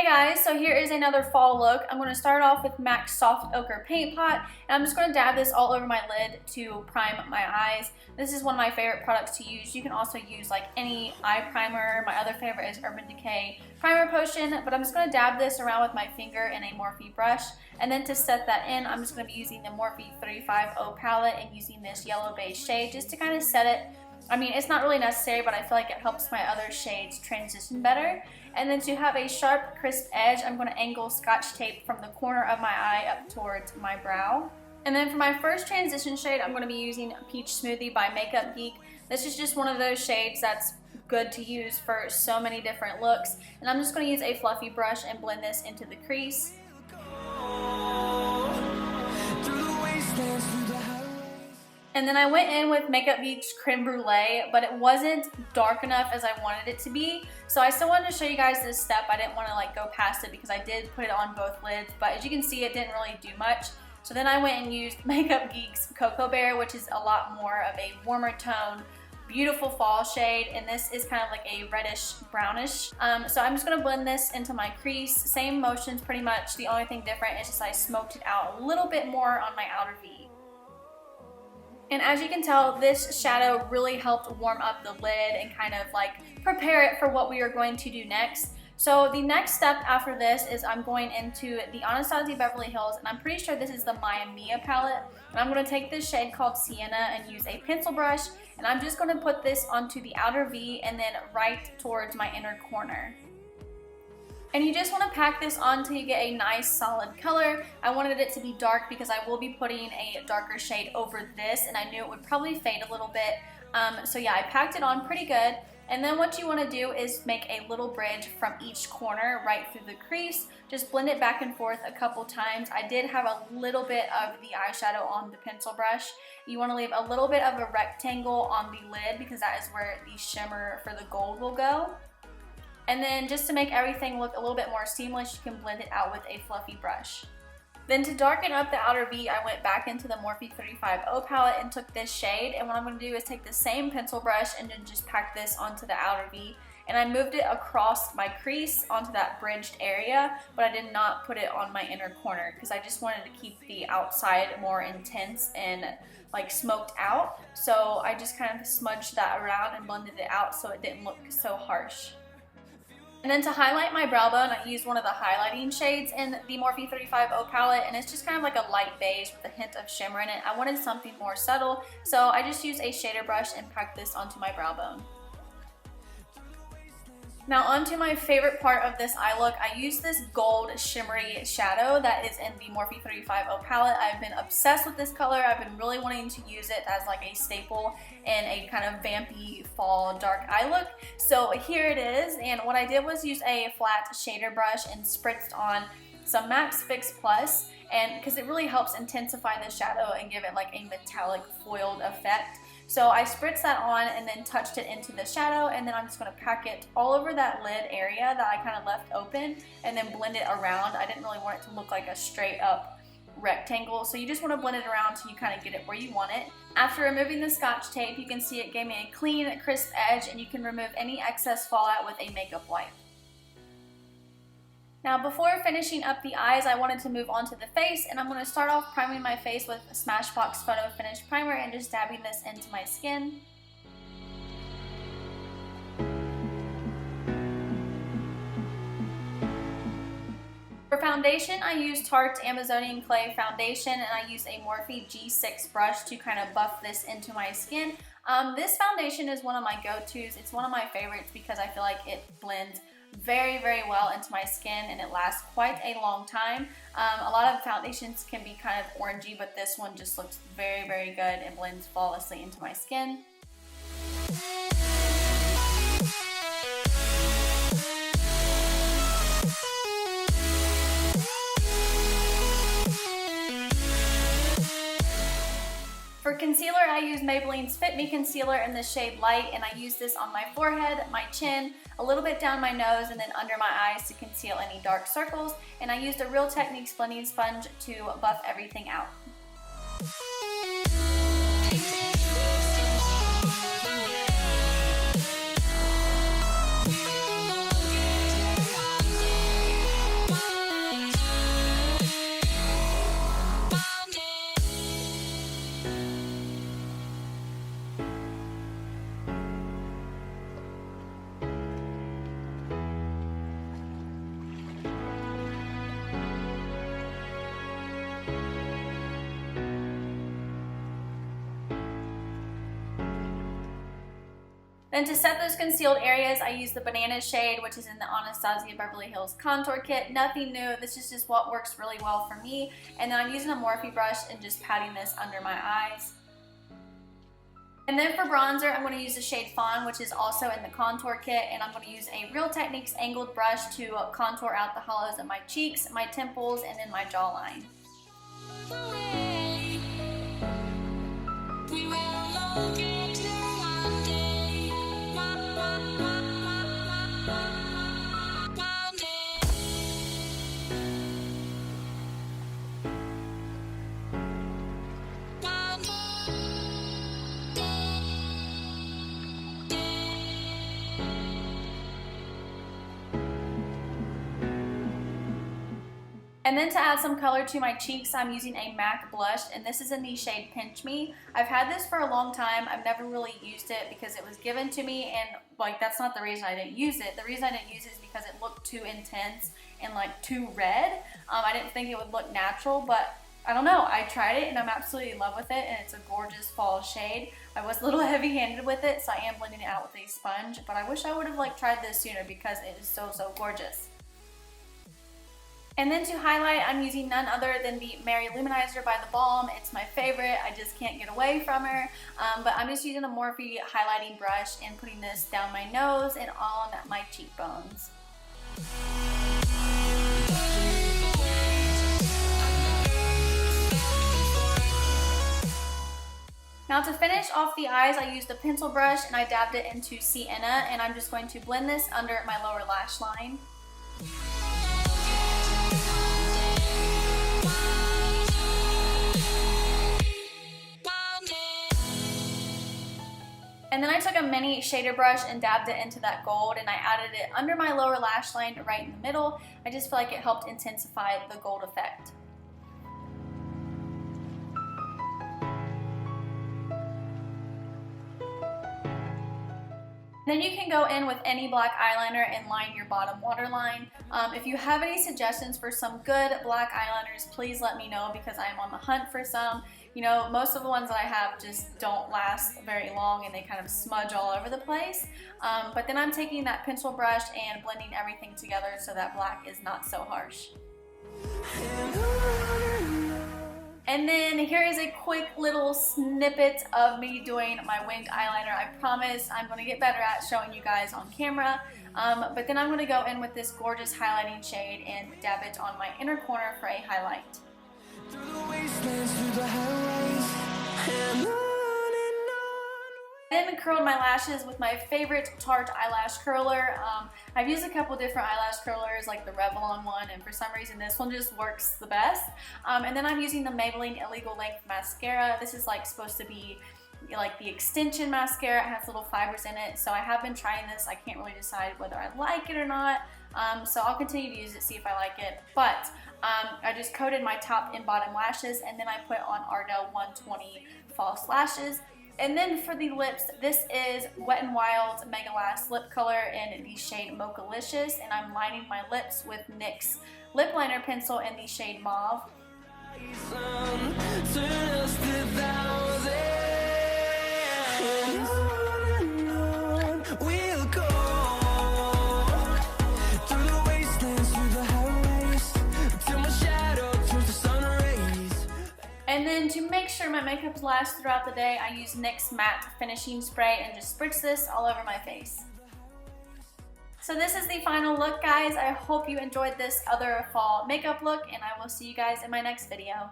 Hey guys, so here is another fall look. I'm going to start off with MAC's Soft Ochre Paint Pot, and I'm just going to dab this all over my lid to prime my eyes. This is one of my favorite products to use. You can also use like any eye primer. My other favorite is Urban Decay Primer Potion, but I'm just going to dab this around with my finger in a Morphe brush. And then to set that in, I'm just going to be using the Morphe 350 palette and using this yellow beige shade just to kind of set it. I mean, it's not really necessary, but I feel like it helps my other shades transition better. And then to have a sharp, crisp edge, I'm going to angle Scotch tape from the corner of my eye up towards my brow. And then for my first transition shade, I'm going to be using Peach Smoothie by Makeup Geek. This is just one of those shades that's good to use for so many different looks. And I'm just going to use a fluffy brush and blend this into the crease. And then I went in with Makeup Geek's Creme Brulee, but it wasn't dark enough as I wanted it to be. So I still wanted to show you guys this step. I didn't want to like go past it because I did put it on both lids, but as you can see, it didn't really do much. So then I went and used Makeup Geek's Cocoa Bear, which is a lot more of a warmer tone, beautiful fall shade, and this is kind of like a reddish brownish. So I'm just going to blend this into my crease. Same motions pretty much. The only thing different is just I smoked it out a little bit more on my outer V. And as you can tell, this shadow really helped warm up the lid and kind of like prepare it for what we are going to do next. So the next step after this is I'm going into the Anastasia Beverly Hills, and I'm pretty sure this is the Maya Mia palette. And I'm going to take this shade called Sienna and use a pencil brush, and I'm just going to put this onto the outer V and then right towards my inner corner. And you just want to pack this on until you get a nice solid color. I wanted it to be dark because I will be putting a darker shade over this, and I knew it would probably fade a little bit. So yeah, I packed it on pretty good. And then what you want to do is make a little bridge from each corner right through the crease. Just blend it back and forth a couple times. I did have a little bit of the eyeshadow on the pencil brush. You want to leave a little bit of a rectangle on the lid because that is where the shimmer for the gold will go. And then just to make everything look a little bit more seamless, you can blend it out with a fluffy brush. Then to darken up the outer V, I went back into the Morphe 350 palette and took this shade. And what I'm going to do is take the same pencil brush and then just pack this onto the outer V. And I moved it across my crease onto that bridged area, but I did not put it on my inner corner because I just wanted to keep the outside more intense and like smoked out. So I just kind of smudged that around and blended it out so it didn't look so harsh. And then to highlight my brow bone, I used one of the highlighting shades in the Morphe 350 palette, and it's just kind of like a light beige with a hint of shimmer in it. I wanted something more subtle, so I just used a shader brush and packed this onto my brow bone. Now onto my favorite part of this eye look, I used this gold shimmery shadow that is in the Morphe 350 palette. I've been obsessed with this color. I've been really wanting to use it as like a staple in a kind of vampy fall dark eye look. So here it is, and what I did was use a flat shader brush and spritzed on some MAC's Fix Plus, and because it really helps intensify the shadow and give it like a metallic foiled effect. So I spritzed that on and then touched it into the shadow, and then I'm just going to pack it all over that lid area that I kind of left open and then blend it around. I didn't really want it to look like a straight up rectangle, so you just want to blend it around so you kind of get it where you want it. After removing the Scotch tape, you can see it gave me a clean, crisp edge, and you can remove any excess fallout with a makeup wipe. Now before finishing up the eyes, I wanted to move on to the face, and I'm going to start off priming my face with Smashbox Photo Finish Primer and just dabbing this into my skin. For foundation, I use Tarte's Amazonian Clay Foundation, and I use a Morphe G6 brush to kind of buff this into my skin. This foundation is one of my go-tos. It's one of my favorites because I feel like it blends very, very well into my skin and it lasts quite a long time. A lot of foundations can be kind of orangey, but this one just looks very, very good and blends flawlessly into my skin. For concealer, I use Maybelline's Fit Me Concealer in the shade Light, and I use this on my forehead, my chin, a little bit down my nose, and then under my eyes to conceal any dark circles. And I used a Real Techniques blending sponge to buff everything out. Then to set those concealed areas, I use the Banana shade, which is in the Anastasia Beverly Hills Contour Kit. Nothing new, this is just what works really well for me. And then I'm using a Morphe brush and just patting this under my eyes. And then for bronzer, I'm going to use the shade Faun, which is also in the contour kit, and I'm going to use a Real Techniques angled brush to contour out the hollows of my cheeks, my temples, and then my jawline. And then to add some color to my cheeks, I'm using a MAC blush, and this is in the shade Pinch Me. I've had this for a long time. I've never really used it because it was given to me, and like that's not the reason I didn't use it. The reason I didn't use it is because it looked too intense and like too red. I didn't think it would look natural, but I don't know. I tried it and I'm absolutely in love with it, and it's a gorgeous fall shade. I was a little heavy-handed with it, so I am blending it out with a sponge, but I wish I would have like tried this sooner because it is so gorgeous. And then to highlight, I'm using none other than the Loumanizer by the Balm. It's my favorite. I just can't get away from her. But I'm just using a Morphe highlighting brush and putting this down my nose and on my cheekbones. Now to finish off the eyes, I used a pencil brush and I dabbed it into Sienna, and I'm just going to blend this under my lower lash line. And then I took a mini shader brush and dabbed it into that gold, and I added it under my lower lash line right in the middle. I just feel like it helped intensify the gold effect. Then you can go in with any black eyeliner and line your bottom waterline. If you have any suggestions for some good black eyeliners, please let me know because I am on the hunt for some. You know, most of the ones that I have just don't last very long and they kind of smudge all over the place. But then I'm taking that pencil brush and blending everything together so that black is not so harsh. And then here is a quick little snippet of me doing my winged eyeliner. I promise I'm going to get better at showing you guys on camera. But then I'm going to go in with this gorgeous highlighting shade and dab it on my inner corner for a highlight. Then curled my lashes with my favorite Tarte eyelash curler. I've used a couple different eyelash curlers like the Revlon one, and for some reason this one just works the best. And then I'm using the Maybelline Illegal Length mascara. This is like supposed to be like the extension mascara. It has little fibers in it, so I have been trying this. I can't really decide whether I like it or not, so I'll continue to use it, see if I like it. But I just coated my top and bottom lashes, and then I put on Ardell 120 false lashes. And then for the lips, this is Wet n Wild's Mega Last Lip Color in the shade Mocha-licious, and I'm lining my lips with NYX Lip Liner pencil in the shade Mauve. And then to make sure my makeup lasts throughout the day, I use NYX Matte Finishing Spray and just spritz this all over my face. So this is the final look, guys. I hope you enjoyed this other fall makeup look, and I will see you guys in my next video.